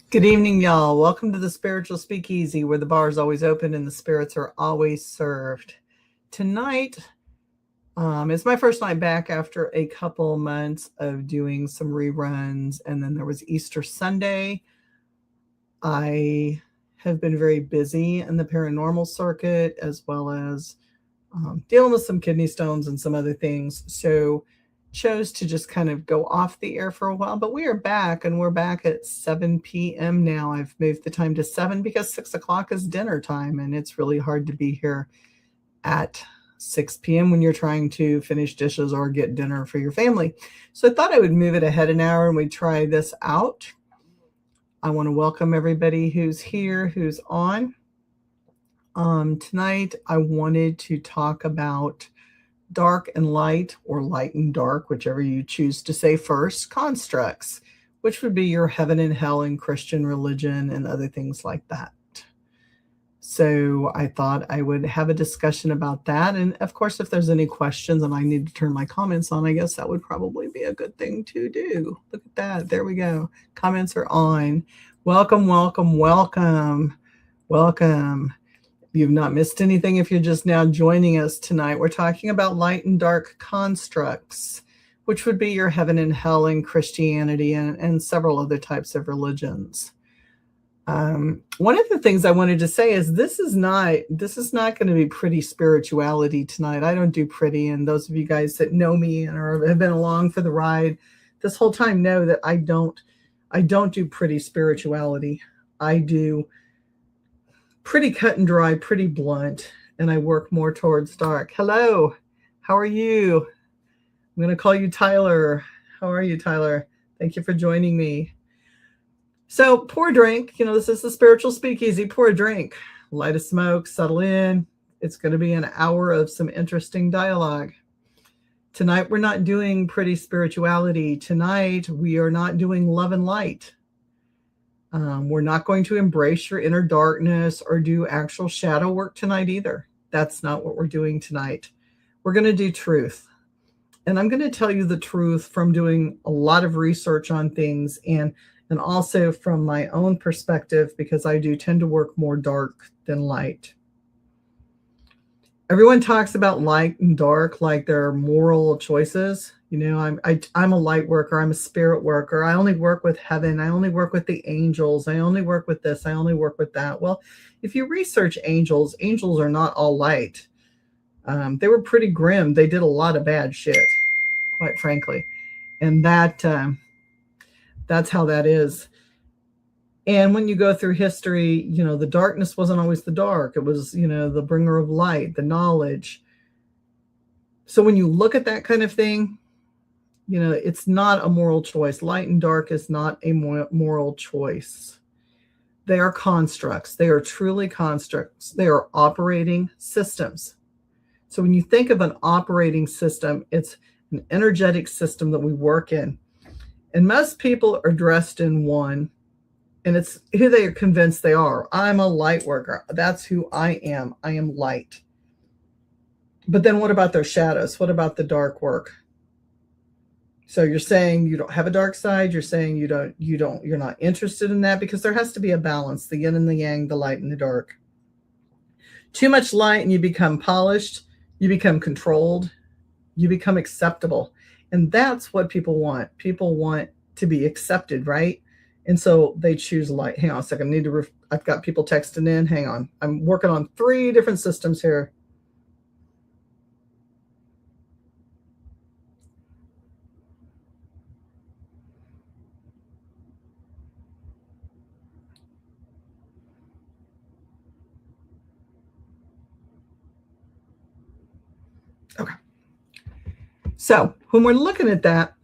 Good evening, y'all. Welcome to the Spiritual Speakeasy, where the bar is always open and the spirits are always served. Tonight it's my first night back after a couple months of doing some reruns, and then there was Easter Sunday. I have been very busy in the paranormal circuit, as well as dealing with some kidney stones and some other things. So chose to just kind of go off the air for a while, but we are back, and we're back at 7 p.m. now. I've moved the time to 7 because 6 o'clock is dinner time, and it's really hard to be here at 6 p.m. when you're trying to finish dishes or get dinner for your family. So I thought I would move it ahead an hour and we'd try this out. I want to welcome everybody who's here, who's on. Tonight, I wanted to talk about dark and light, or light and dark, whichever you choose to say first, constructs, which would be your heaven and hell in Christian religion and other things like that. So I thought I would have a discussion about that. And of course, if there's any questions and I need to turn my comments on, I guess that would probably be a good thing to do. Look at that. There we go. Comments are on. Welcome, welcome, welcome, welcome. You've not missed anything if you're just now joining us tonight. We're talking about light and dark constructs, which would be your heaven and hell in Christianity and several other types of religions. One of the things I wanted to say is this is not going to be pretty spirituality tonight. I don't do pretty, and those of you guys that know me and have been along for the ride this whole time know that I don't do pretty spirituality. I do pretty cut and dry, pretty blunt, and I work more towards dark. Hello, how are you? I'm going to call you Tyler. How are you, Tyler? Thank you for joining me. So pour a drink. This is the Spiritual Speakeasy. Pour a drink, light a smoke, settle in. It's going to be an hour of some interesting dialogue. Tonight, we're not doing pretty spirituality. Tonight, we are not doing love and light. We're not going to embrace your inner darkness or do actual shadow work tonight either. That's not what we're doing tonight. We're going to do truth. And I'm going to tell you the truth from doing a lot of research on things and also from my own perspective, because I do tend to work more dark than light. Everyone talks about light and dark like they're moral choices. I'm a light worker. I'm a spirit worker. I only work with heaven. I only work with the angels. I only work with this. I only work with that. Well, if you research angels are not all light. They were pretty grim. They did a lot of bad shit, quite frankly. And that's how that is. And when you go through history, the darkness wasn't always the dark. It was, the bringer of light, the knowledge. So when you look at that kind of thing, it's not a moral choice. Light and dark is not a moral choice. They are constructs. They are truly constructs. They are operating systems. So when you think of an operating system, it's an energetic system that we work in. And most people are dressed in one, and it's who they are convinced they are. I'm a light worker. That's who I am. I am light. But then what about their shadows? What about the dark work? So you're saying you don't have a dark side. You're saying you're not interested in that, because there has to be a balance, the yin and the yang, the light and the dark. Too much light and you become polished, you become controlled, you become acceptable. And that's what people want. People want to be accepted, right? And so they choose light. Hang on a second. I've got people texting in. Hang on. I'm working on 3 different systems here. Okay. So when we're looking at that,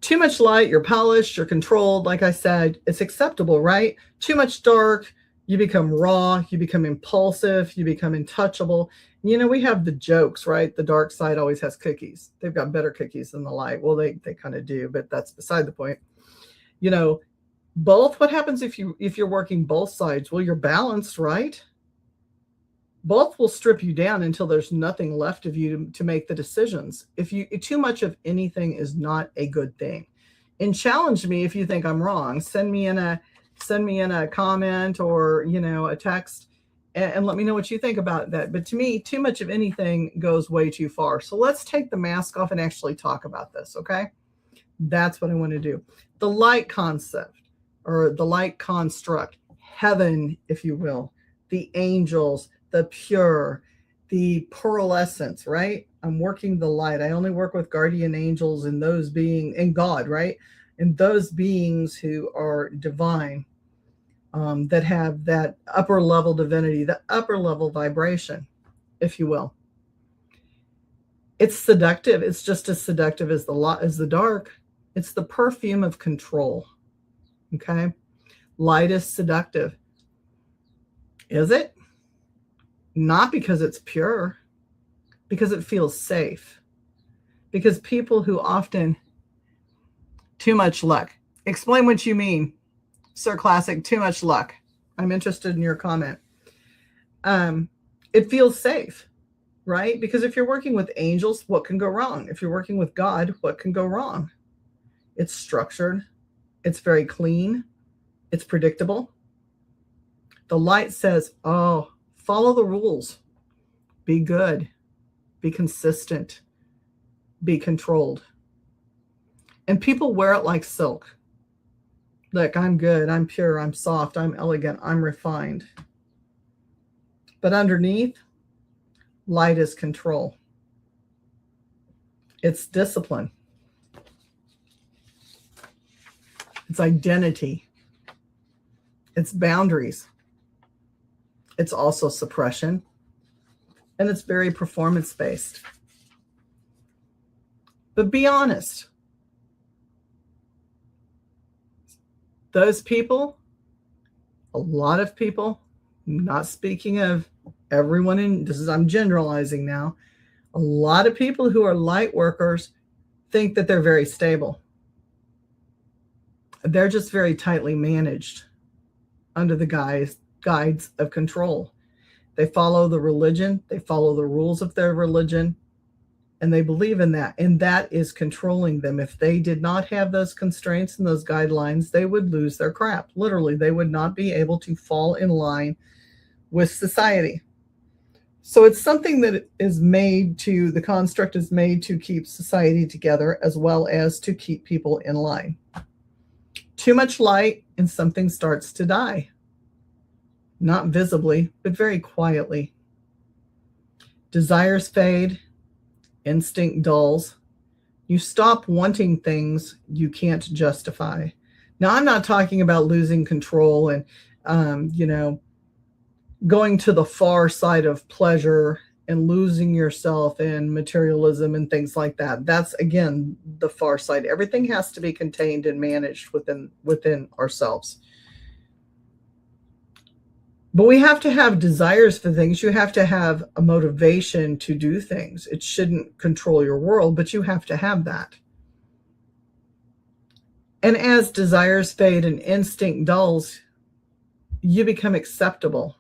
too much light, you're polished, you're controlled. Like I said, it's acceptable, right? Too much dark, you become raw, you become impulsive, you become untouchable. We have the jokes, right? The dark side always has cookies. They've got better cookies than the light. Well, they kind of do, but that's beside the point. Both, what happens if you're working both sides? Well, you're balanced, right? Both will strip you down until there's nothing left of you to make the decisions. Too much of anything is not a good thing. And challenge me if you think I'm wrong. Send me in a Send me in a comment or, a text and let me know what you think about that. But to me, too much of anything goes way too far. So let's take the mask off and actually talk about this, okay? That's what I want to do. The light concept or the light construct, heaven, if you will, the angels, the pure, the pearlescence, right? I'm working the light. I only work with guardian angels and those being in God, right? And those beings who are divine, that have that upper level divinity, the upper level vibration, if you will. It's seductive. It's just as seductive as the dark. It's the perfume of control. Okay? Light is seductive. Is it? Not because it's pure, because it feels safe. Because people who often, too much luck. Explain what you mean, Sir Classic, too much luck. I'm interested in your comment. It feels safe, right? Because if you're working with angels, what can go wrong? If you're working with God, what can go wrong? It's structured. It's very clean. It's predictable. The light says, oh, follow the rules. Be good. Be consistent. Be controlled. And people wear it like silk. Look, I'm good. I'm pure. I'm soft. I'm elegant. I'm refined. But underneath, light is control. It's discipline. It's identity. It's boundaries. It's also suppression. And it's very performance-based. But be honest. Those people, a lot of people, not speaking of everyone I'm generalizing now, a lot of people who are light workers think that they're very stable. They're just very tightly managed under the guides of control. They follow the religion, they follow the rules of their religion, and they believe in that. And that is controlling them. If they did not have those constraints and those guidelines, they would lose their crap. Literally, they would not be able to fall in line with society. So it's something that the construct is made to keep society together as well as to keep people in line. Too much light and something starts to die. Not visibly, but very quietly. Desires fade, instinct dulls. You stop wanting things you can't justify. Now, I'm not talking about losing control and, going to the far side of pleasure and losing yourself in materialism and things like that. That's, again, the far side. Everything has to be contained and managed within ourselves. But we have to have desires for things. You have to have a motivation to do things. It shouldn't control your world, but you have to have that. And as desires fade and instinct dulls, you become acceptable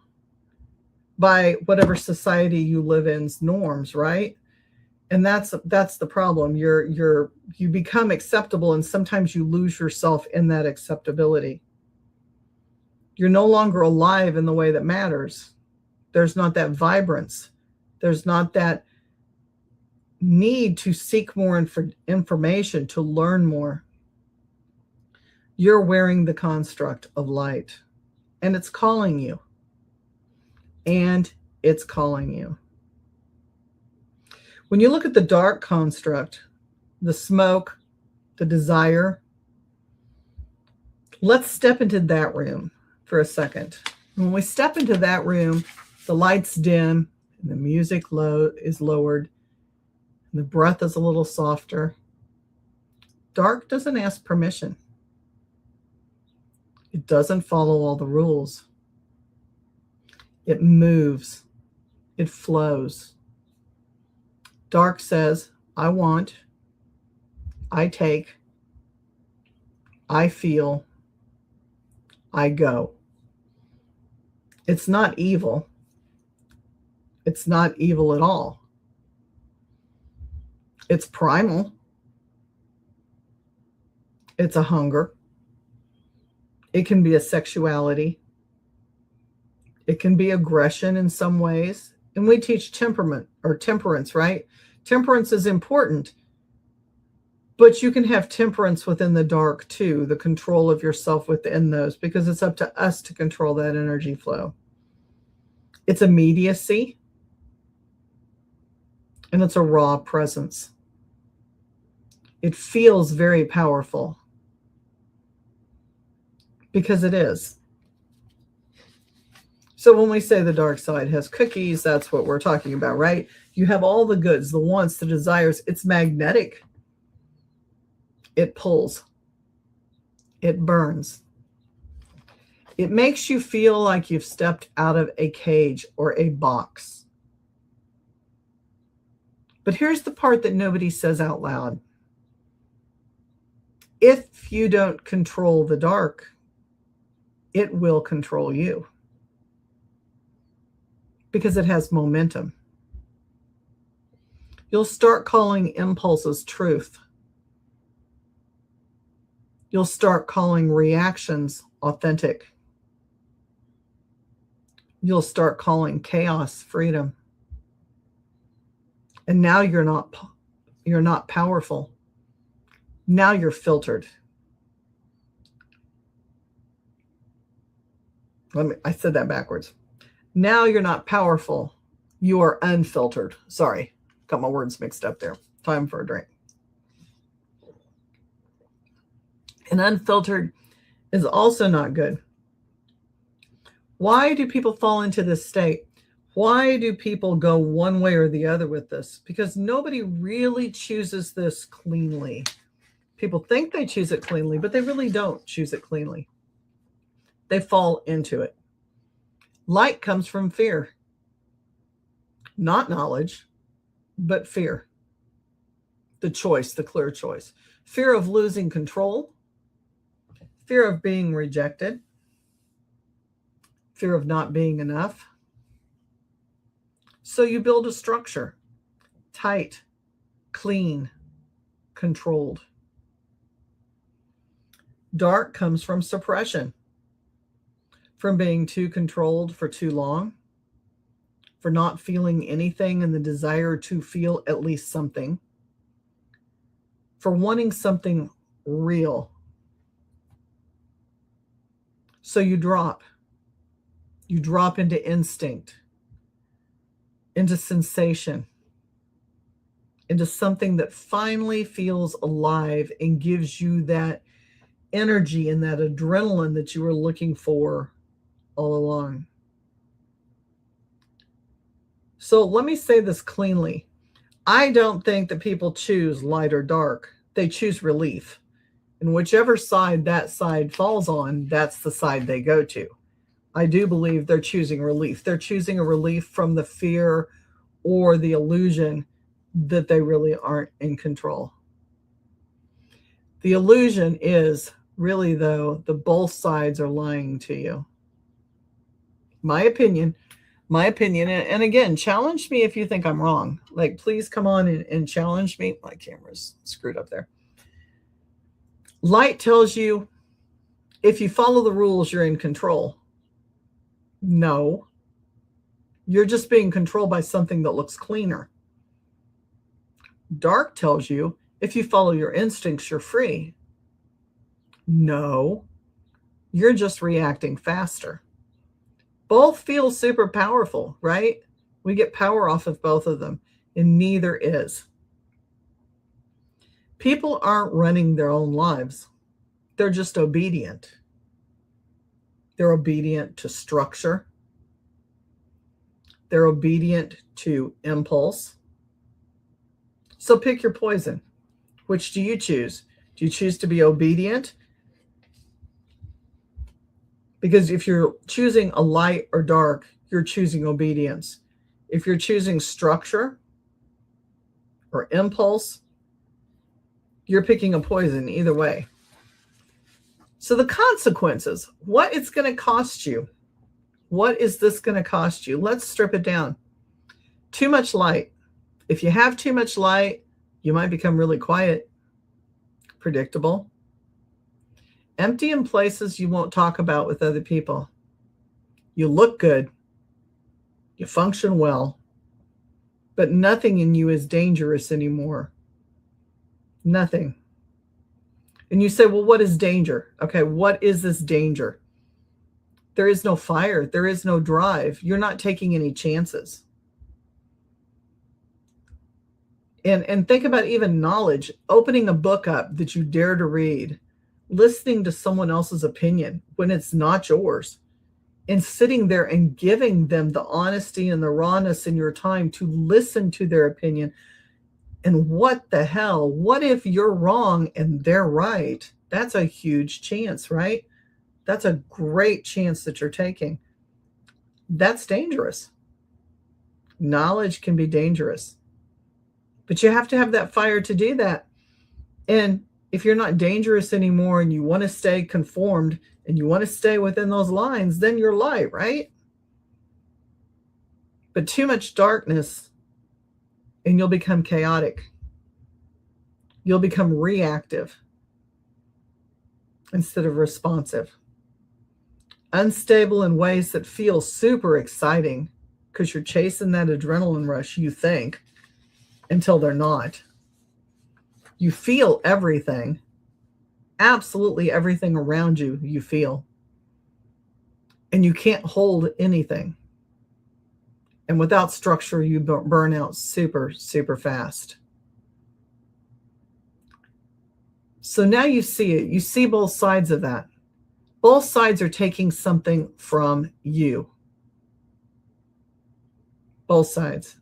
by whatever society you live in's norms, right? And that's the problem. You become acceptable, and sometimes you lose yourself in that acceptability. You're no longer alive in the way that matters. There's not that vibrance. There's not that need to seek more information, to learn more. You're wearing the construct of light, and it's calling you. And it's calling you. When you look at the dark construct, the smoke, the desire, let's step into that room for a second. When we step into that room, the lights dim, and the music is lowered, and the breath is a little softer. Dark doesn't ask permission. It doesn't follow all the rules. It moves. It flows. Dark says, I want, I take, I feel, I go. It's not evil. It's not evil at all. It's primal. It's a hunger. It can be a sexuality. It can be aggression in some ways. And we teach temperance, right? Temperance is important, but you can have temperance within the dark too, the control of yourself within those, because it's up to us to control that energy flow. It's immediacy, and it's a raw presence. It feels very powerful because it is. So when we say the dark side has cookies, that's what we're talking about, right? You have all the goods, the wants, the desires. It's magnetic. It pulls. It burns. It makes you feel like you've stepped out of a cage or a box. But here's the part that nobody says out loud. If you don't control the dark, it will control you. Because it has momentum. You'll start calling impulses truth. You'll start calling reactions authentic. You'll start calling chaos freedom. And now you're not powerful. Now you're filtered. I said that backwards. Now you're not powerful. You are unfiltered. Sorry, got my words mixed up there. Time for a drink. And unfiltered is also not good. Why do people fall into this state? Why do people go one way or the other with this? Because nobody really chooses this cleanly. People think they choose it cleanly, but they really don't choose it cleanly. They fall into it. Light comes from fear. Not knowledge, but fear. The choice, the clear choice. Fear of losing control. Fear of being rejected. Fear of not being enough. So you build a structure. Tight, clean, controlled. Dark comes from suppression. From being too controlled for too long, for not feeling anything and the desire to feel at least something, for wanting something real. So you drop into instinct, into sensation, into something that finally feels alive and gives you that energy and that adrenaline that you were looking for all along. So let me say this cleanly. I don't think that people choose light or dark. They choose relief. And whichever side that side falls on, that's the side they go to. I do believe they're choosing relief. They're choosing a relief from the fear or the illusion that they really aren't in control. The illusion is really, though, the both sides are lying to you. My opinion, and again, challenge me if you think I'm wrong. Like, please come on and challenge me. My camera's screwed up there. Light tells you if you follow the rules, you're in control. No, you're just being controlled by something that looks cleaner. Dark tells you if you follow your instincts, you're free. No, you're just reacting faster. Both feel super powerful, right? We get power off of both of them, and neither is. People aren't running their own lives. They're just obedient. They're obedient to structure. They're obedient to impulse. So pick your poison. Which do you choose? Do you choose to be obedient? Because if you're choosing a light or dark, you're choosing obedience. If you're choosing structure or impulse, you're picking a poison either way. So the consequences, what it's going to cost you. What is this going to cost you? Let's strip it down. Too much light. If you have too much light, you might become really quiet, predictable. Empty in places you won't talk about with other people. You look good. You function well. But nothing in you is dangerous anymore. Nothing. And you say, well, what is danger? Okay, what is this danger? There is no fire. There is no drive. You're not taking any chances. And think about even knowledge, opening a book up that you dare to read, listening to someone else's opinion when it's not yours, and sitting there and giving them the honesty and the rawness in your time to listen to their opinion. And what the hell? What if you're wrong and they're right? That's a huge chance, right? That's a great chance that you're taking. That's dangerous. Knowledge can be dangerous. But you have to have that fire to do that. And if you're not dangerous anymore and you want to stay conformed and you want to stay within those lines, then you're light, right? But too much darkness and you'll become chaotic. You'll become reactive instead of responsive. Unstable in ways that feel super exciting because you're chasing that adrenaline rush, you think, until they're not. You feel everything, absolutely everything around you, you feel. And you can't hold anything. And without structure, you burn out super, super fast. So now you see it. You see both sides of that. Both sides are taking something from you. Both sides.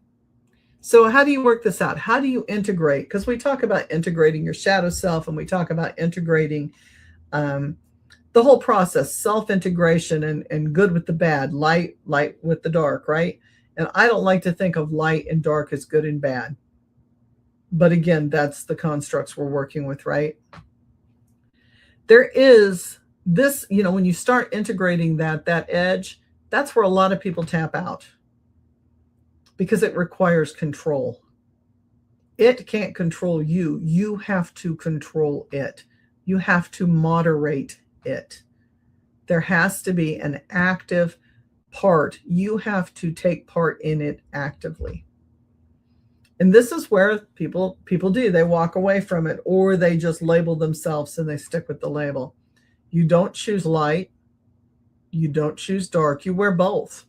So how do you work this out? How do you integrate? Because we talk about integrating your shadow self, and we talk about integrating the whole process, self-integration and good with the bad, light with the dark, right? And I don't like to think of light and dark as good and bad. But again, that's the constructs we're working with, right? There is this, when you start integrating that edge, that's where a lot of people tap out. Because it requires control. It can't control you. You have to control it. You have to moderate it. There has to be an active part. You have to take part in it actively. And this is where people do. They walk away from it, or they just label themselves and they stick with the label. You don't choose light. You don't choose dark. You wear both.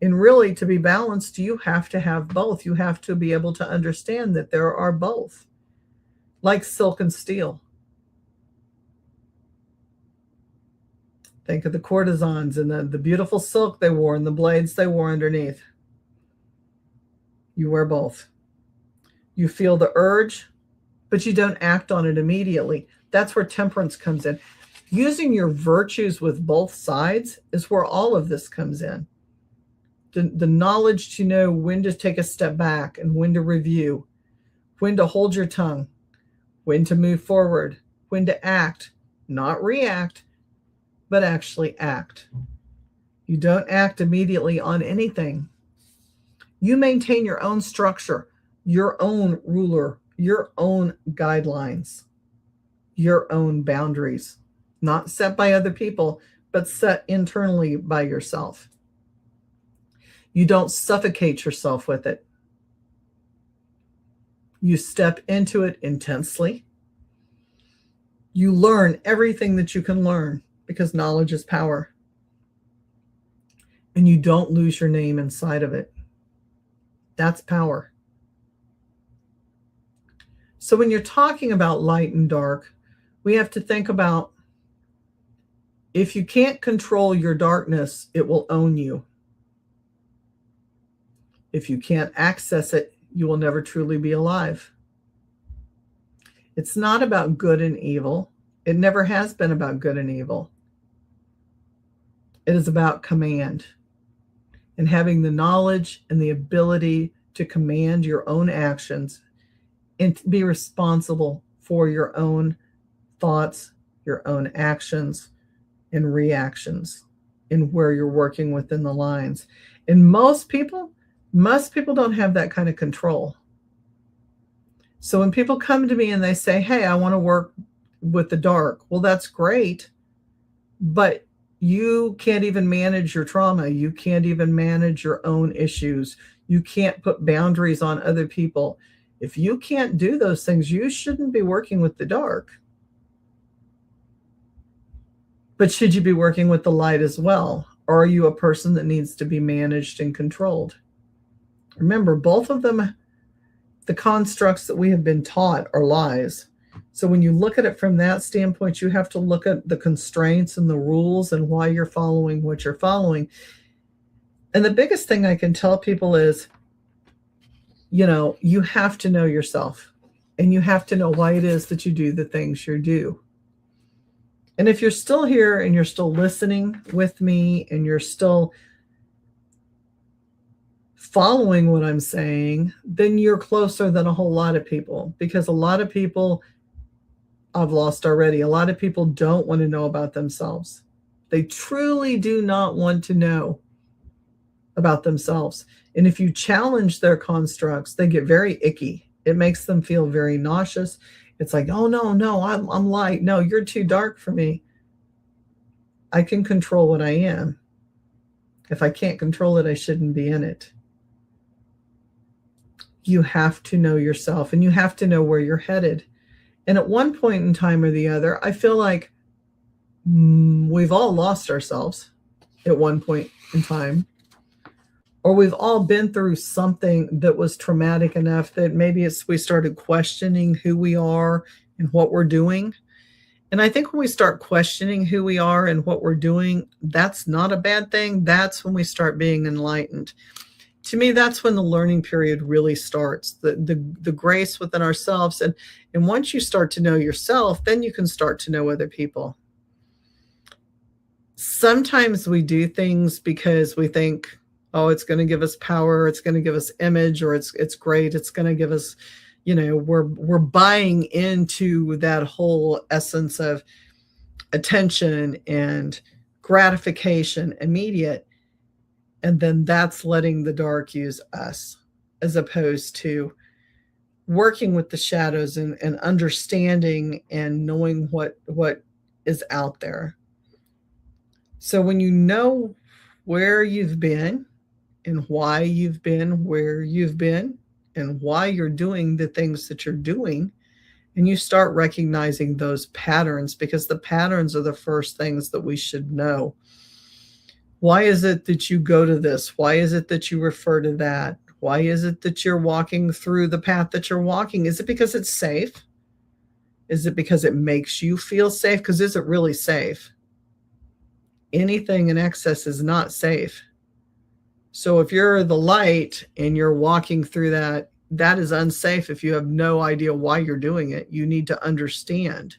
And really, to be balanced, you have to have both. You have to be able to understand that there are both, like silk and steel. Think of the courtesans and the beautiful silk they wore and the blades they wore underneath. You wear both. You feel the urge, but you don't act on it immediately. That's where temperance comes in. Using your virtues with both sides is where all of this comes in. The knowledge to know when to take a step back and when to review, when to hold your tongue, when to move forward, when to act, not react, but actually act. You don't act immediately on anything. You maintain your own structure, your own ruler, your own guidelines, your own boundaries, not set by other people, but set internally by yourself. You don't suffocate yourself with it. You step into it intensely. You learn everything that you can learn because knowledge is power. And you don't lose your name inside of it. That's power. So when you're talking about light and dark, we have to think about, if you can't control your darkness, it will own you. If you can't access it, you will never truly be alive. It's not about good and evil. It never has been about good and evil. It is about command and having the knowledge and the ability to command your own actions and to be responsible for your own thoughts, your own actions and reactions, and where you're working within the lines. And most people don't have that kind of control. So when people come to me and they say, hey, I want to work with the dark, well, that's great, but you can't even manage your trauma. You can't even manage your own issues. You can't put boundaries on other people. If you can't do those things, you shouldn't be working with the dark. But should you be working with the light as well? Or are you a person that needs to be managed and controlled? Remember, both of them, the constructs that we have been taught are lies. So when you look at it from that standpoint, you have to look at the constraints and the rules and why you're following what you're following. And the biggest thing I can tell people is, you have to know yourself, and you have to know why it is that you do the things you do. And if you're still here and you're still listening with me and you're still following what I'm saying, then you're closer than a whole lot of people, because a lot of people I've lost already. A lot of people don't want to know about themselves. They truly do not want to know about themselves. And if you challenge their constructs, they get very icky. It makes them feel very nauseous. It's like, oh, no, I'm light. No, you're too dark for me. I can control what I am. If I can't control it, I shouldn't be in it. You have to know yourself, and you have to know where you're headed. And at one point in time or the other, I feel like we've all lost ourselves at one point in time, or we've all been through something that was traumatic enough that maybe we started questioning who we are and what we're doing. And I think when we start questioning who we are and what we're doing, that's not a bad thing. That's when we start being enlightened. To me, that's when the learning period really starts, the grace within ourselves. And once you start to know yourself, then you can start to know other people. Sometimes we do things because we think, oh, it's going to give us power, it's going to give us image, or it's great, it's going to give us, we're buying into that whole essence of attention and gratification immediate. And then that's letting the dark use us, as opposed to working with the shadows and understanding and knowing what is out there. So when you know where you've been and why you've been where you've been and why you're doing the things that you're doing, and you start recognizing those patterns, because the patterns are the first things that we should know. Why is it that you go to this? Why is it that you refer to that? Why is it that you're walking through the path that you're walking? Is it because it's safe? Is it because it makes you feel safe? Because is it really safe? Anything in excess is not safe. So if you're the light and you're walking through that, that is unsafe. If you have no idea why you're doing it, you need to understand.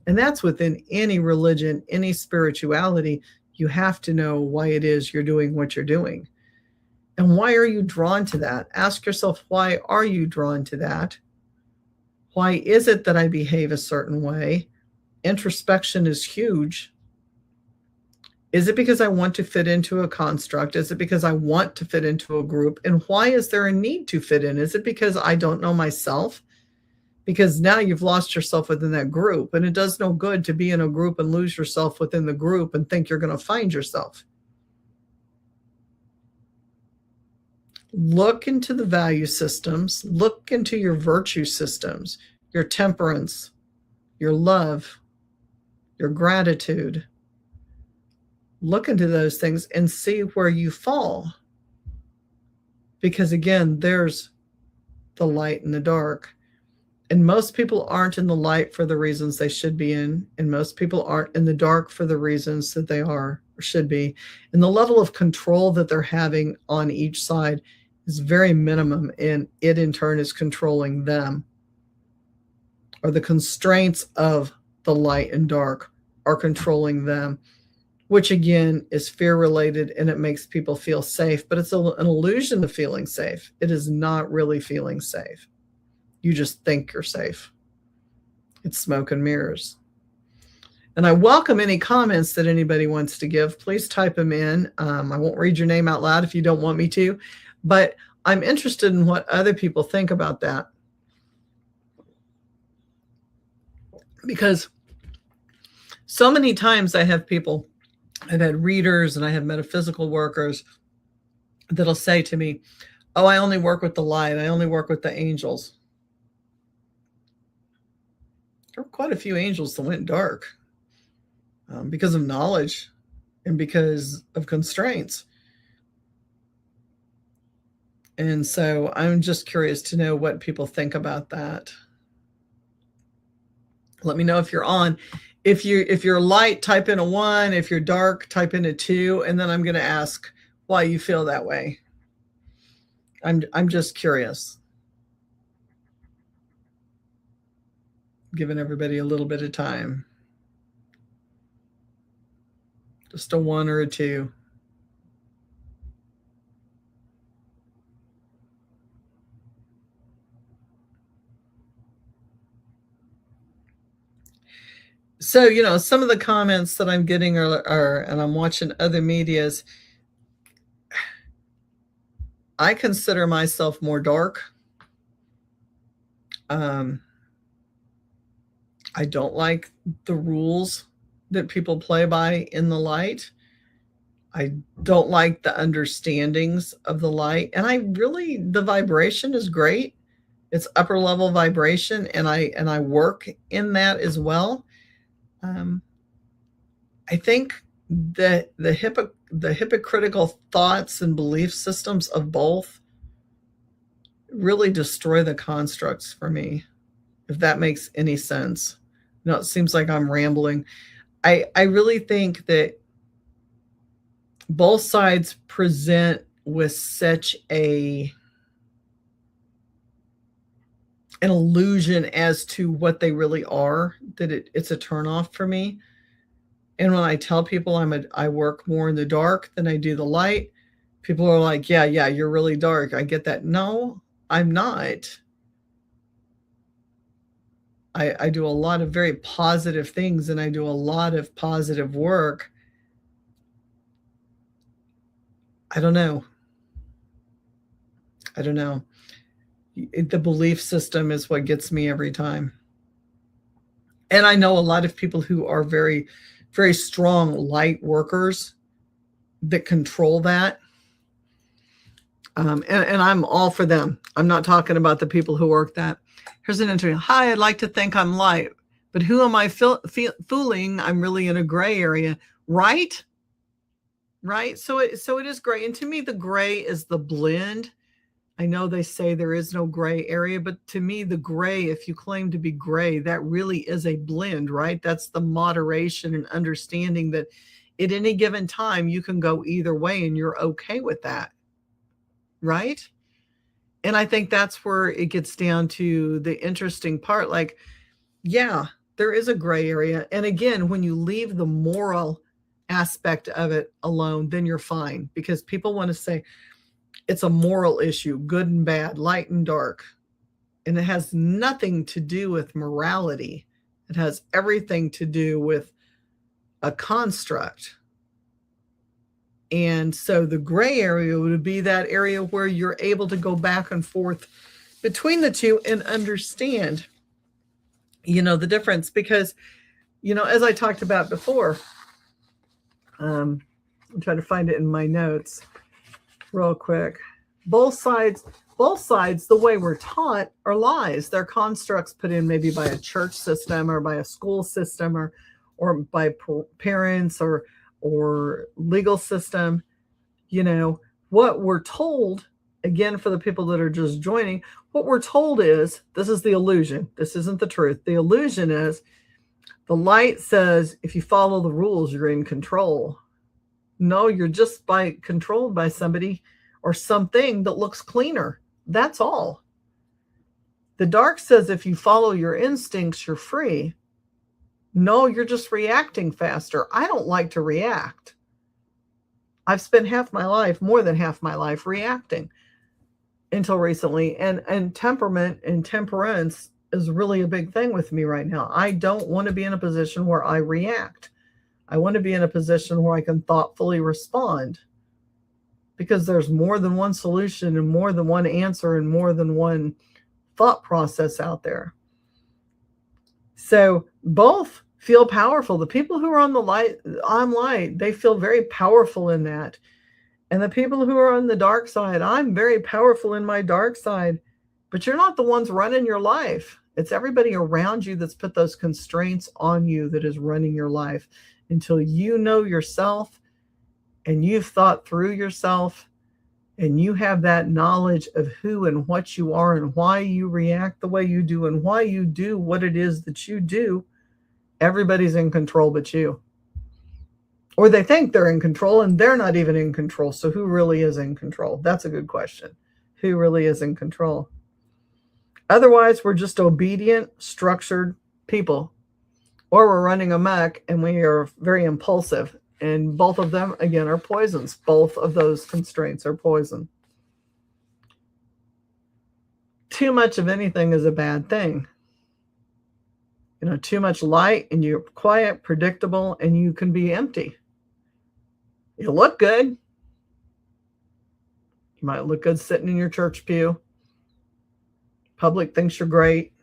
And that's within any religion, any spirituality. You have to know why it is you're doing what you're doing. And why are you drawn to that? Ask yourself, why are you drawn to that? Why is it that I behave a certain way? Introspection is huge. Is it because I want to fit into a construct? Is it because I want to fit into a group? And why is there a need to fit in? Is it because I don't know myself? Because now you've lost yourself within that group, and it does no good to be in a group and lose yourself within the group and think you're going to find yourself. Look into the value systems, look into your virtue systems, your temperance, your love, your gratitude. Look into those things and see where you fall. Because again, there's the light and the dark. And most people aren't in the light for the reasons they should be in. And most people aren't in the dark for the reasons that they are or should be. And the level of control that they're having on each side is very minimum. And it in turn is controlling them. Or the constraints of the light and dark are controlling them. Which again is fear related, and it makes people feel safe. But it's an illusion of feeling safe. It is not really feeling safe. You just think you're safe. It's smoke and mirrors. And I welcome any comments that anybody wants to give. Please type them in. I won't read your name out loud if you don't want me to, but I'm interested in what other people think about that. Because So many times I have people, I've had readers and I have metaphysical workers that'll say to me, oh, I only work with the light. I only work with the angels. There were quite a few angels that went dark because of knowledge and because of constraints. And so I'm just curious to know what people think about that. Let me know if you're on. If you're light, type in a 1. If you're dark, type in a 2. And then I'm going to ask why you feel that way. I'm just curious. Giving everybody a little bit of time. Just a 1 or a 2. So, some of the comments that I'm getting are, and I'm watching other medias, I consider myself more dark. I don't like the rules that people play by in the light. I don't like the understandings of the light. And the vibration is great. It's upper level vibration, and I work in that as well. I think that the hypocritical thoughts and belief systems of both really destroy the constructs for me, if that makes any sense. It seems like I'm rambling. I really think that both sides present with such an illusion as to what they really are that it's a turnoff for me. And when I tell people I work more in the dark than I do the light, people are like, yeah, you're really dark. I get that. No, I'm not. I do a lot of very positive things, and I do a lot of positive work. I don't know. The belief system is what gets me every time. And I know a lot of people who are very, very strong light workers that control that. And I'm all for them. I'm not talking about the people who work that. Here's an interview. Hi, I'd like to think I'm light, but who am I fooling? I'm really in a gray area, right? Right. So it is gray. And to me, the gray is the blend. I know they say there is no gray area, but to me, the gray, if you claim to be gray, that really is a blend, right? That's the moderation and understanding that at any given time, you can go either way and you're okay with that, right? And I think that's where it gets down to the interesting part. Like, yeah, there is a gray area. And again, when you leave the moral aspect of it alone, then you're fine, because people want to say it's a moral issue, good and bad, light and dark. And it has nothing to do with morality. It has everything to do with a construct. And so the gray area would be that area where you're able to go back and forth between the two and understand, the difference. Because, as I talked about before, I'm trying to find it in my notes real quick. Both sides, the way we're taught, are lies. They're constructs put in maybe by a church system or by a school system or by parents or legal system. What we're told, again, for the people that are just joining, what we're told is, this is the illusion. This isn't the truth. The illusion is the light says, if you follow the rules, you're in control. No, you're just controlled by somebody or something that looks cleaner. That's all. The dark says, if you follow your instincts, you're free. No, you're just reacting faster. I don't like to react. I've spent more than half my life reacting until recently. And temperament and temperance is really a big thing with me right now. I don't want to be in a position where I react. I want to be in a position where I can thoughtfully respond, because there's more than one solution and more than one answer and more than one thought process out there. So both feel powerful. The people who are on the light, they feel very powerful in that. And the people who are on the dark side, I'm very powerful in my dark side, but you're not the ones running your life. It's everybody around you that's put those constraints on you that is running your life. Until you know yourself and you've thought through yourself and you have that knowledge of who and what you are and why you react the way you do and why you do what it is that you do, everybody's in control but you. Or they think they're in control and they're not even in control. So who really is in control? That's a good question. Who really is in control? Otherwise, we're just obedient, structured people. Or we're running amok and we are very impulsive. And both of them, again, are poisons. Both of those constraints are poison. Too much of anything is a bad thing. You know, too much light and you're quiet, predictable, and you can be empty. You look good. You might look good sitting in your church pew. Public thinks you're great.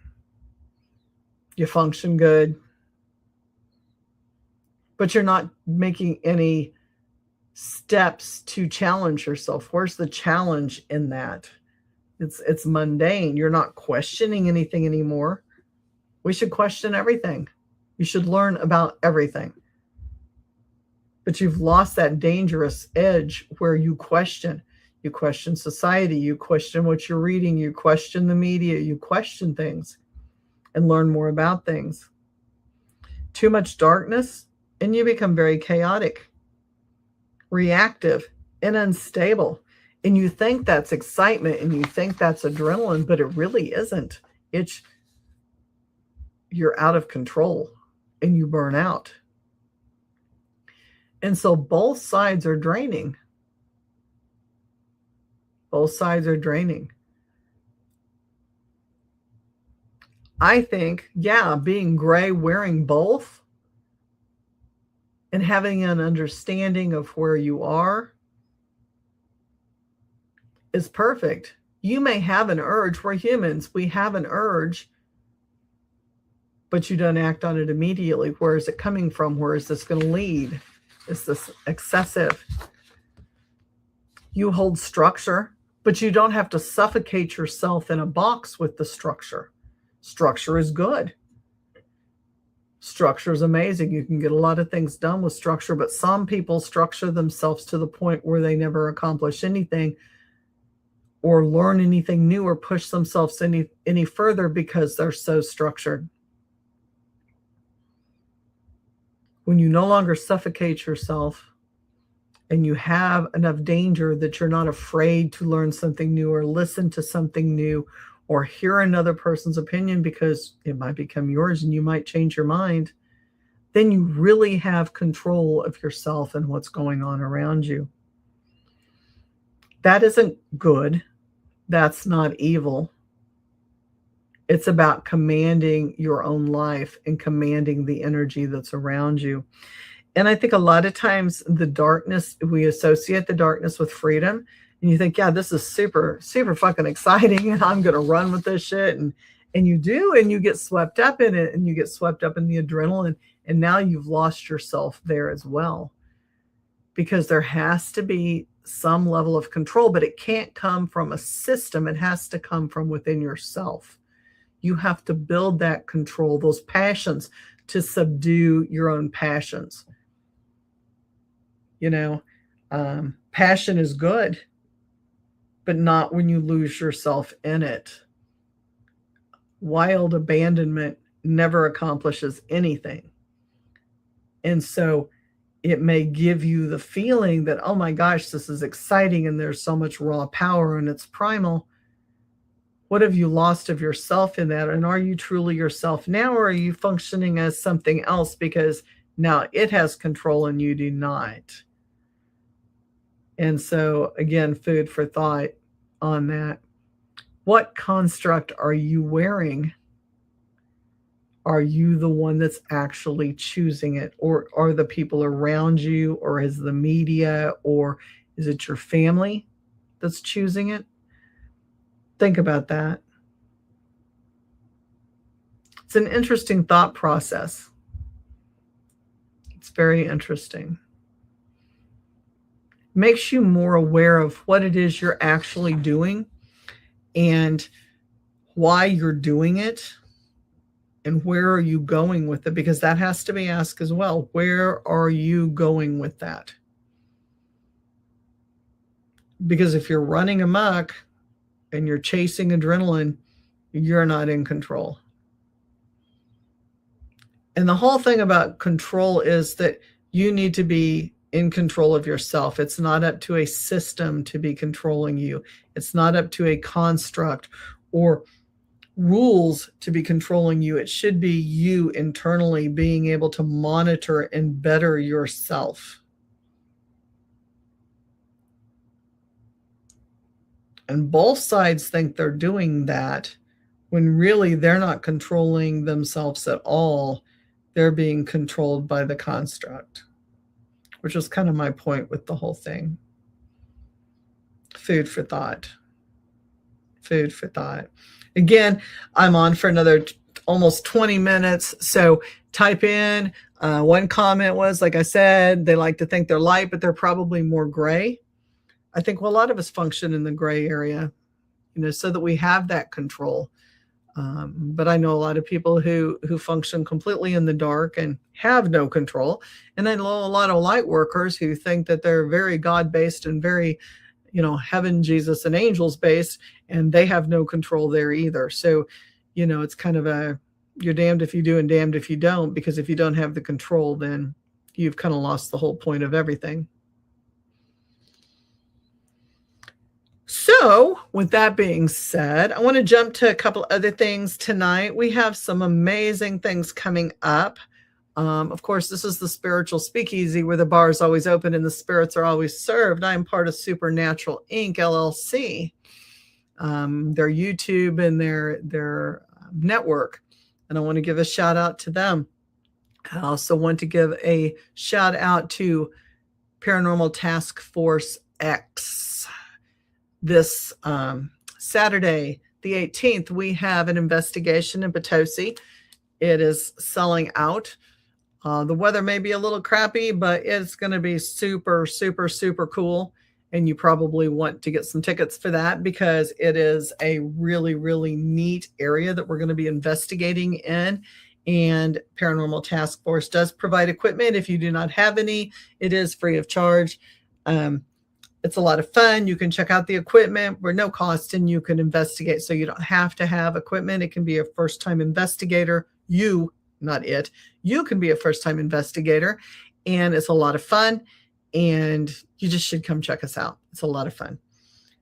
You function good. But you're not making any steps to challenge yourself. Where's the challenge in that? It's mundane. You're not questioning anything anymore. We should question everything. You should learn about everything. But you've lost that dangerous edge where you question. You question society. You question what you're reading. You question the media. You question things and learn more about things. Too much darkness, and you become very chaotic, reactive, and unstable. And you think that's excitement and you think that's adrenaline, but it really isn't. You're out of control and you burn out. And so both sides are draining. Both sides are draining. I think, being gray, wearing both, and having an understanding of where you are is perfect. You may have an urge. We're humans. We have an urge, but you don't act on it immediately. Where is it coming from? Where is this going to lead? Is this excessive? You hold structure, but you don't have to suffocate yourself in a box with the structure. Structure is good. Structure is amazing. You can get a lot of things done with structure, but some people structure themselves to the point where they never accomplish anything or learn anything new or push themselves any further because they're so structured. When you no longer suffocate yourself and you have enough danger that you're not afraid to learn something new or listen to something new or hear another person's opinion because it might become yours and you might change your mind, then you really have control of yourself and what's going on around you. That isn't good. That's not evil. It's about commanding your own life and commanding the energy that's around you. And I think a lot of times the darkness, we associate the darkness with freedom. And you think, this is super, super fucking exciting. And I'm going to run with this shit. And you do, and you get swept up in it. And you get swept up in the adrenaline. And now you've lost yourself there as well. Because there has to be some level of control. But it can't come from a system. It has to come from within yourself. You have to build that control, those passions, to subdue your own passions. Passion is good, but not when you lose yourself in it. Wild abandonment never accomplishes anything. And so it may give you the feeling that, oh my gosh, this is exciting and there's so much raw power and it's primal. What have you lost of yourself in that? And are you truly yourself now, or are you functioning as something else because now it has control and you do not? And so, again, food for thought on that. What construct are you wearing? Are you the one that's actually choosing it? Or are the people around you? Or is the media? Or is it your family that's choosing it? Think about that. It's an interesting thought process. Very interesting. Makes you more aware of what it is you're actually doing and why you're doing it and where are you going with it, because that has to be asked as well. Where are you going with that? Because if you're running amok and you're chasing adrenaline, you're not in control. And the whole thing about control is that you need to be in control of yourself. It's not up to a system to be controlling you. It's not up to a construct or rules to be controlling you. It should be you internally being able to monitor and better yourself. And both sides think they're doing that when really they're not controlling themselves at all. They're being controlled by the construct, which was kind of my point with the whole thing. Food for thought. Food for thought. Again, I'm on for another almost 20 minutes. So type in. One comment was, like I said, they like to think they're light, but they're probably more gray. I think, well, a lot of us function in the gray area, so that we have that control. But I know a lot of people who function completely in the dark and have no control. And I know a lot of light workers who think that they're very God-based and very, heaven, Jesus, and angels based, and they have no control there either. So, it's kind of you're damned if you do and damned if you don't, because if you don't have the control, then you've kind of lost the whole point of everything. So with that being said, I want to jump to a couple other things tonight. We have some amazing things coming up. Of course, this is the Spiritual Speakeasy, where the bar is always open and the spirits are always served. I'm part of Supernatural Inc. LLC, their YouTube and their network. And I want to give a shout out to them. I also want to give a shout out to Paranormal Task Force X. This Saturday, the 18th, we have an investigation in Potosi. It is selling out. The weather may be a little crappy, but it's going to be super, super, super cool. And you probably want to get some tickets for that, because it is a really, really neat area that we're going to be investigating in. And Paranormal Task Force does provide equipment. If you do not have any, it is free of charge. It's a lot of fun. You can check out the equipment for no cost, and you can investigate. So you don't have to have equipment. It can be a first-time investigator. You, not it. You can be a first-time investigator, and it's a lot of fun. And you just should come check us out. It's a lot of fun.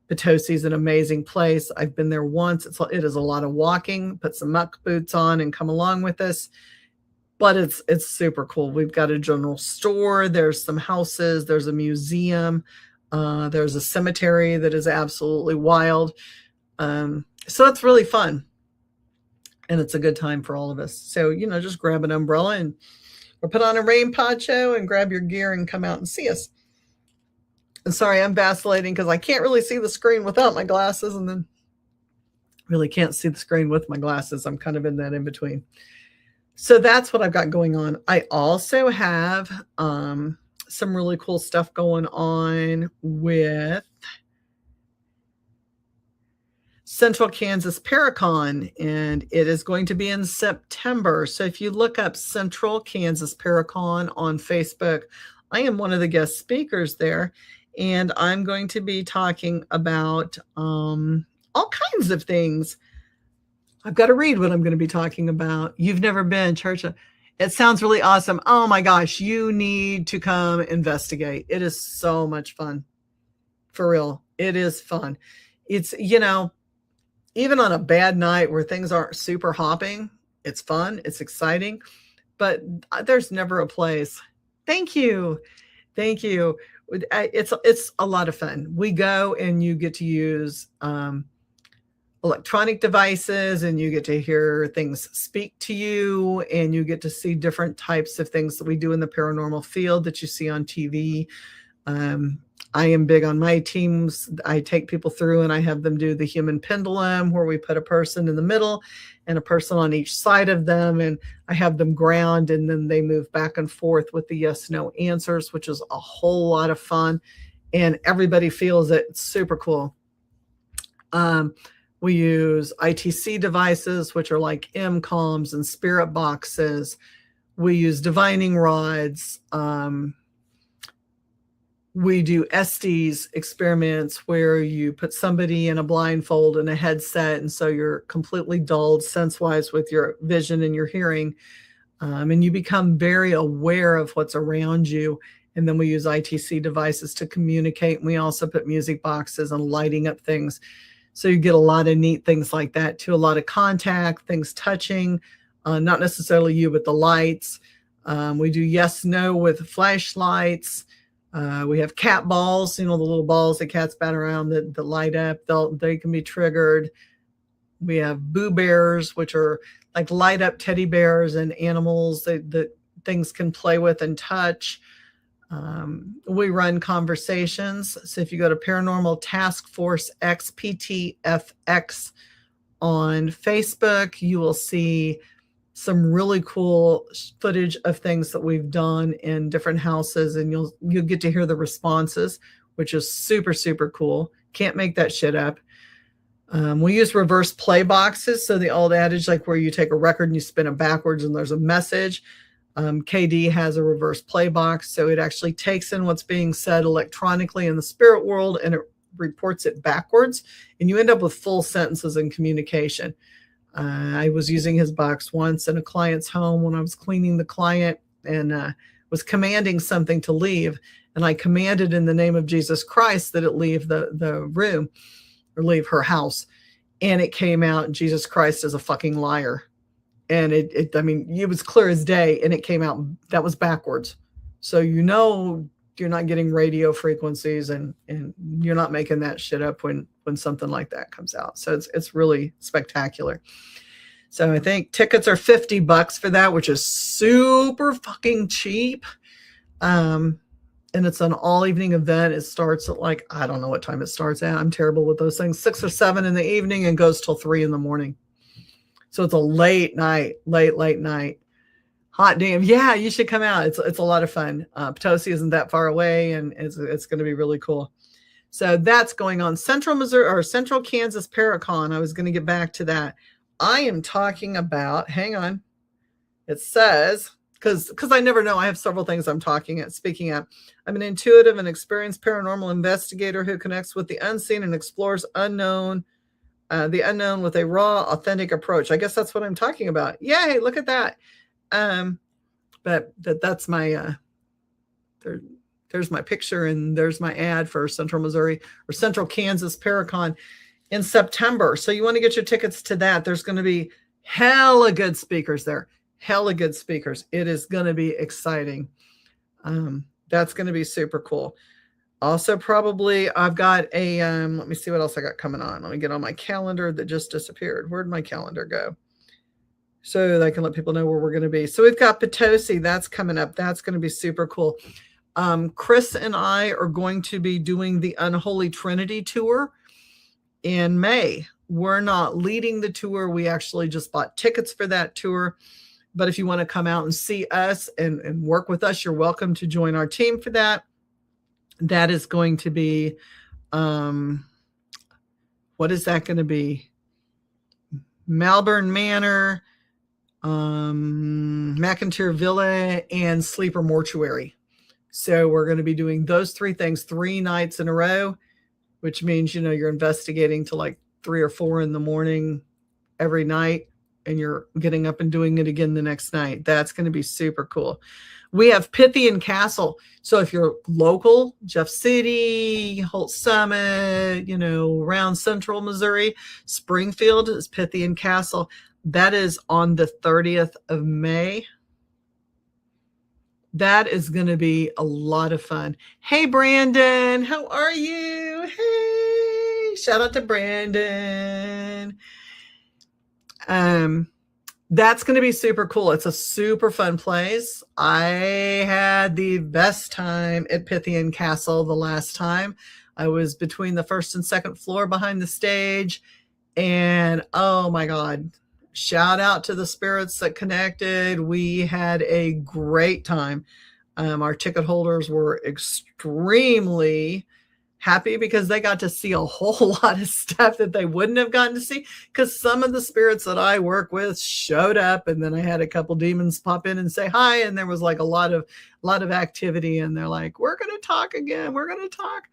Potosi is an amazing place. I've been there once. It is a lot of walking. Put some muck boots on and come along with us. But it's super cool. We've got a general store. There's some houses. There's a museum. There's a cemetery that is absolutely wild. So it's really fun. And it's a good time for all of us. So, just grab an umbrella or put on a rain poncho and grab your gear and come out and see us. And sorry, I'm vacillating because I can't really see the screen without my glasses, and then really can't see the screen with my glasses. I'm kind of in that in between. So that's what I've got going on. I also have some really cool stuff going on with Central Kansas Paracon, and it is going to be in September. So if you look up Central Kansas Paracon on Facebook, I am one of the guest speakers there, and I'm going to be talking about all kinds of things. I've got to read what I'm going to be talking about. You've never been, Church. It sounds really awesome. Oh my gosh, you need to come investigate. It is so much fun. For real. It is fun. It's, even on a bad night where things aren't super hopping, it's fun. It's exciting, but there's never a place. Thank you. Thank you. It's a lot of fun. We go and you get to use, electronic devices, and you get to hear things speak to you, and you get to see different types of things that we do in the paranormal field that you see on TV. I am big on my teams. I take people through and I have them do the human pendulum, where we put a person in the middle and a person on each side of them. And I have them ground, and then they move back and forth with the yes, no answers, which is a whole lot of fun. And everybody feels it. It's super cool. We use ITC devices, which are like M-Calms and spirit boxes. We use divining rods. We do Estes experiments where you put somebody in a blindfold and a headset, and so you're completely dulled sense-wise with your vision and your hearing, and you become very aware of what's around you. And then we use ITC devices to communicate. And we also put music boxes and lighting up things. So you get a lot of neat things like that too, a lot of contact, things touching, not necessarily you, but the lights. We do yes, no with flashlights. We have cat balls, the little balls that cats bat around that light up. They can be triggered. We have Boo Bears, which are like light up teddy bears and animals that things can play with and touch. We run conversations. So if you go to Paranormal Task Force XPTFX on Facebook, you will see some really cool footage of things that we've done in different houses, and you'll get to hear the responses, which is super, super cool. Can't make that shit up. We use reverse play boxes. So the old adage, like where you take a record and you spin it backwards and there's a message. KD has a reverse play box. So it actually takes in what's being said electronically in the spirit world and it reports it backwards. And you end up with full sentences in communication. I was using his box once in a client's home when I was cleaning the client and was commanding something to leave. And I commanded in the name of Jesus Christ that it leave the room or leave her house. And it came out, Jesus Christ is a fucking liar. And it was clear as day, and it came out, that was backwards. So you're not getting radio frequencies and you're not making that shit up when something like that comes out. So it's really spectacular. So I think tickets are $50 for that, which is super fucking cheap. And it's an all evening event. It starts at I don't know what time it starts at. I'm terrible with those things. 6 or 7 in the evening and goes till 3 in the morning. So it's a late night. Hot damn. Yeah, you should come out. It's a lot of fun. Potosi isn't that far away, and it's going to be really cool. So that's going on. Central Kansas Paracon. I was going to get back to that. I am talking about, hang on. It says, because I never know. I have several things I'm speaking at. I'm an intuitive and experienced paranormal investigator who connects with the unseen and explores the unknown with a raw, authentic approach. I guess that's what I'm talking about. Yay, look at that. But that's my, there's my picture, and there's my ad for Central Missouri or Central Kansas Paracon in September. So you want to get your tickets to that. There's going to be hella good speakers there. Hella good speakers. It is going to be exciting. That's going to be super cool. Also, probably I've got a, let me see what else I got coming on. Let me get on my calendar that just disappeared. Where'd my calendar go? So that I can let people know where we're going to be. So we've got Potosi. That's coming up. That's going to be super cool. Chris and I are going to be doing the Unholy Trinity tour in May. We're not leading the tour. We actually just bought tickets for that tour. But if you want to come out and see us and work with us, you're welcome to join our team for that. That is going to be, what is that going to be? Malvern Manor, McIntyre Villa, and Sleeper Mortuary. So we're going to be doing those 3 things 3 nights in a row, which means, you're investigating to 3 or 4 in the morning every night, and you're getting up and doing it again the next night. That's going to be super cool. We have Pythian Castle. So if you're local, Jeff City, Holt Summit, around Central Missouri, Springfield is Pythian Castle. That is on the 30th of May. That is going to be a lot of fun. Hey, Brandon, how are you? Hey, shout out to Brandon. That's going to be super cool. It's a super fun place. I had the best time at Pythian Castle the last time. I was between the first and second floor behind the stage. And oh my God, shout out to the spirits that connected. We had a great time. Our ticket holders were extremely happy because they got to see a whole lot of stuff that they wouldn't have gotten to see, because some of the spirits that I work with showed up, and then I had a couple demons pop in and say hi, and there was like a lot of activity, and they're like, we're going to talk again. We're going to talk.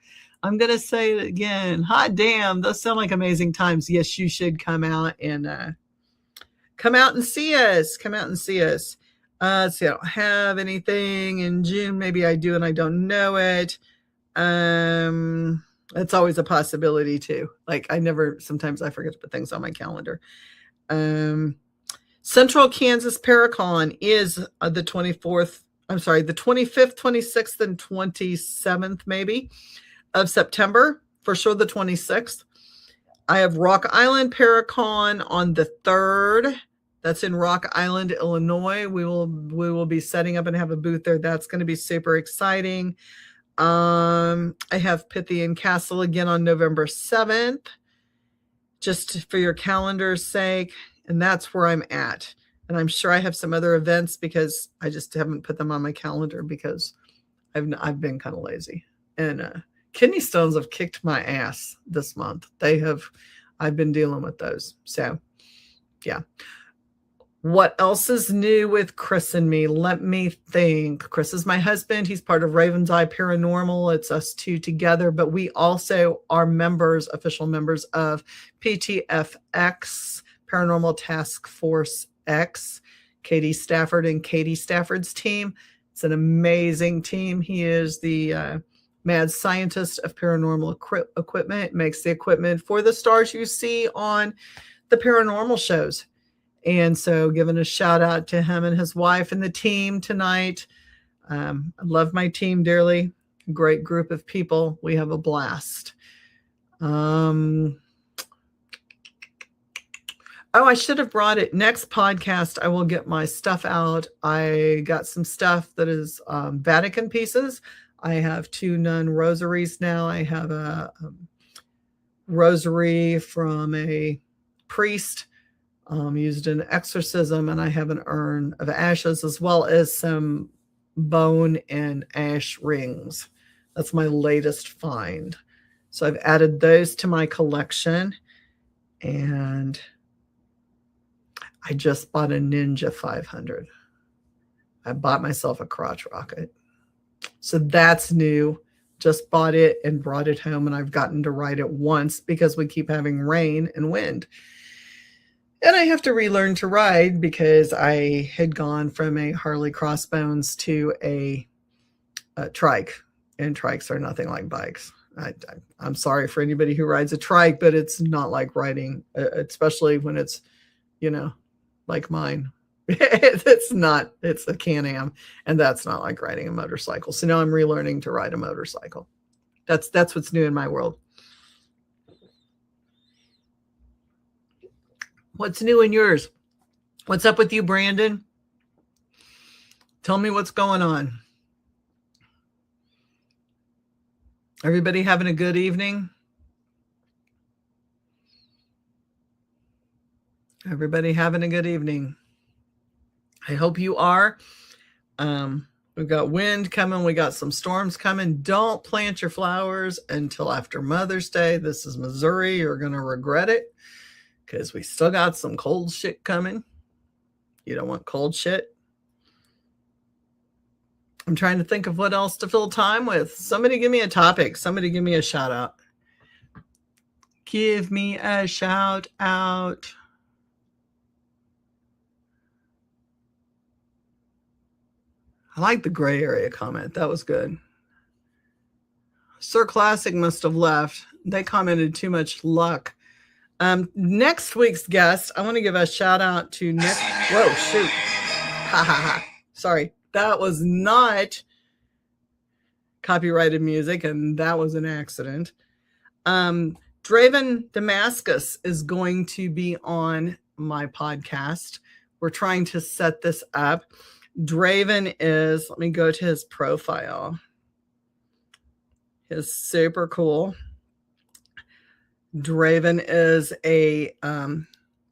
I'm going to say it again. Hot damn. Those sound like amazing times. Yes, you should come out and see us. Come out and see us. See, I don't have anything in June. Maybe I do and I don't know it. It's always a possibility too. Like sometimes I forget to put things on my calendar. Central Kansas Paracon is the 25th, 26th and 27th maybe of September, for sure the 26th. I have Rock Island Paracon on the 3rd. That's in Rock Island, Illinois. We will be setting up and have a booth there. That's going to be super exciting. I have Pythian Castle again on November 7th, just for your calendar's sake. And that's where I'm at. And I'm sure I have some other events because I just haven't put them on my calendar because I've been kind of lazy. And kidney stones have kicked my ass this month. I've been dealing with those. So yeah. What else is new with Chris and me? Let me think. Chris is my husband. He's part of Raven's Eye Paranormal. It's us two together, but we also are official members of PTFX, Paranormal Task Force X, Katie Stafford and Katie Stafford's team. It's an amazing team. He is the mad scientist of paranormal equipment, makes the equipment for the stars you see on the paranormal shows. And so giving a shout out to him and his wife and the team tonight. I love my team dearly. Great group of people. We have a blast. I should have brought it. Next podcast, I will get my stuff out. I got some stuff that is Vatican pieces. I have 2 nun rosaries now. I have a rosary from a priest used in exorcism, and I have an urn of ashes as well as some bone and ash rings. That's my latest find. So I've added those to my collection, and I just bought a Ninja 500. I bought myself a crotch rocket. So that's new. Just bought it and brought it home, and I've gotten to ride it once because we keep having rain and wind. And I have to relearn to ride because I had gone from a Harley Crossbones to a trike, and trikes are nothing like bikes. I'm sorry for anybody who rides a trike, but it's not like riding, especially when it's, like mine. It's a Can-Am, and that's not like riding a motorcycle. So now I'm relearning to ride a motorcycle. That's what's new in my world. What's new in yours? What's up with you, Brandon? Tell me what's going on. Everybody having a good evening? Everybody having a good evening? I hope you are. We've got wind coming. We got some storms coming. Don't plant your flowers until after Mother's Day. This is Missouri. You're going to regret it because we still got some cold shit coming. You don't want cold shit. I'm trying to think of what else to fill time with. Somebody give me a topic. Somebody give me a shout out. Give me a shout out. I like the gray area comment. That was good. Sir Classic must have left. They commented too much luck. Next week's guest, I want to give a shout out to Nick. Whoa, shoot. Ha ha ha. Sorry. That was not copyrighted music, and that was an accident. Draven Damascus is going to be on my podcast. we're trying to set this up. Draven is, let me go to his profile. Is super cool. Draven is a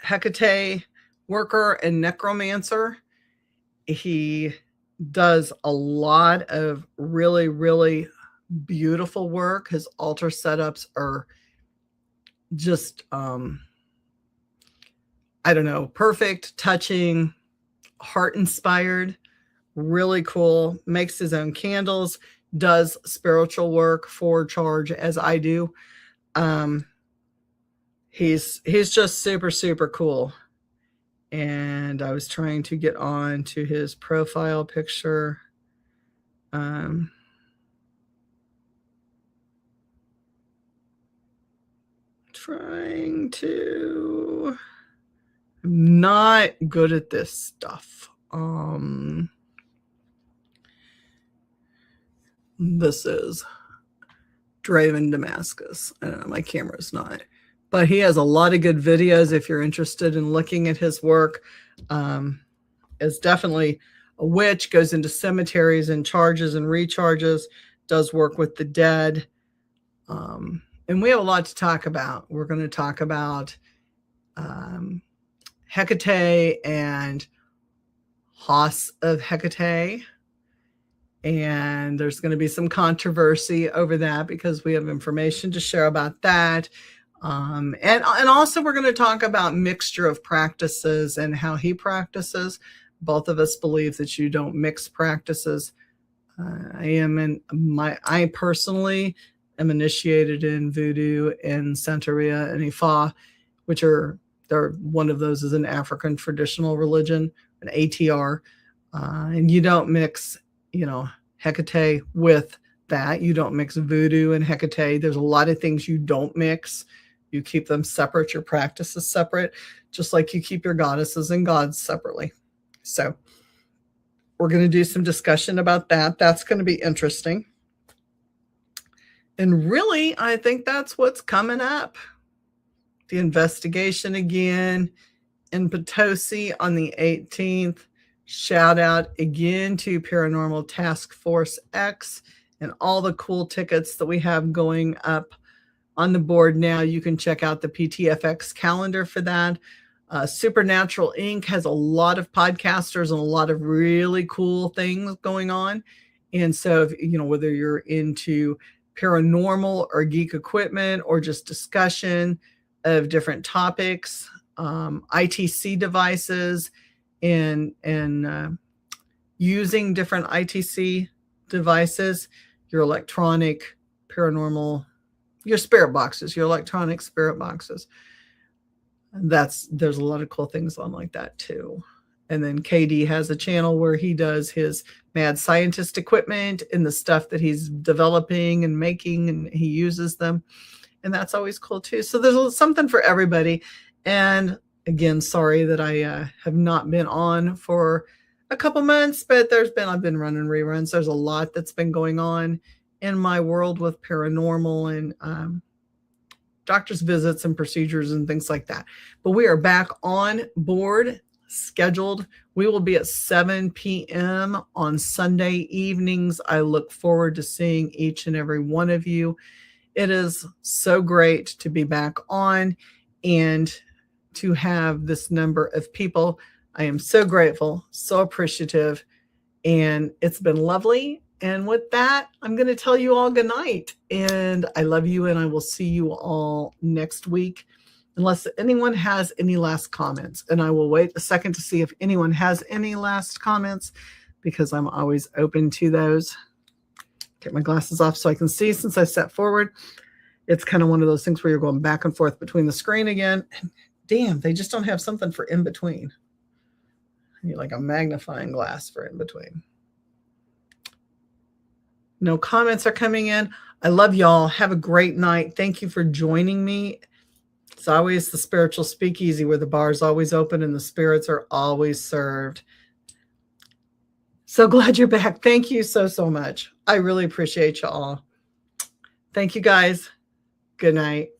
Hecate worker and necromancer. He does a lot of really, really beautiful work. His altar setups are just, I don't know, perfect, touching, heart-inspired, really cool. Makes his own candles, does spiritual work for charge as I do. He's just super, super cool. And I was trying to get on to his profile picture. Trying to, I'm not good at this stuff. This is Draven Damascus. I don't know, my camera's not. But he has a lot of good videos if you're interested in looking at his work. Is definitely a witch, goes into cemeteries and charges and recharges, does work with the dead. And we have a lot to talk about. We're going to talk about Hecate and Hoss of Hecate. And there's going to be some controversy over that because we have information to share about that. And also we're going to talk about mixture of practices and how he practices. Both of us believe that you don't mix practices. I personally am initiated in Voodoo and Santeria and Ifa, which are one of those is an African traditional religion, an ATR, and you don't mix, Hecate with that. You don't mix Voodoo and Hecate. There's a lot of things you don't mix. You keep them separate. Your practices separate, just like you keep your goddesses and gods separately. So we're going to do some discussion about that. That's going to be interesting. And really, I think that's what's coming up. The investigation again in Potosi on the 18th. Shout out again to Paranormal Task Force X and all the cool tickets that we have going up on the board now. You can check out the PTFX calendar for that. Supernatural Inc. has a lot of podcasters and a lot of really cool things going on. And so, whether you're into paranormal or geek equipment or just discussion of different topics, ITC devices, and using different ITC devices, your electronic paranormal, your spirit boxes, your electronic spirit boxes. There's a lot of cool things on like that too. And then KD has a channel where he does his mad scientist equipment and the stuff that he's developing and making, and he uses them. And that's always cool too. So there's something for everybody. And again, sorry that I have not been on for a couple months, but I've been running reruns. There's a lot that's been going on in my world with paranormal and doctor's visits and procedures and things like that. But we are back on board, scheduled. We will be at 7 p.m. on Sunday evenings. I look forward to seeing each and every one of you. It is so great to be back on and to have this number of people. I am so grateful, so appreciative, and it's been lovely. And with that, I'm going to tell you all good night. And I love you, and I will see you all next week, unless anyone has any last comments. And I will wait a second to see if anyone has any last comments, because I'm always open to those. Get my glasses off so I can see since I sat forward. It's kind of one of those things where you're going back and forth between the screen again. And damn, they just don't have something for in between. I need like a magnifying glass for in between. No comments are coming in. I love y'all. Have a great night. Thank you for joining me. It's always the Spiritual Speakeasy, where the bar is always open and the spirits are always served. So glad you're back. Thank you so, so much. I really appreciate you all. Thank you, guys. Good night.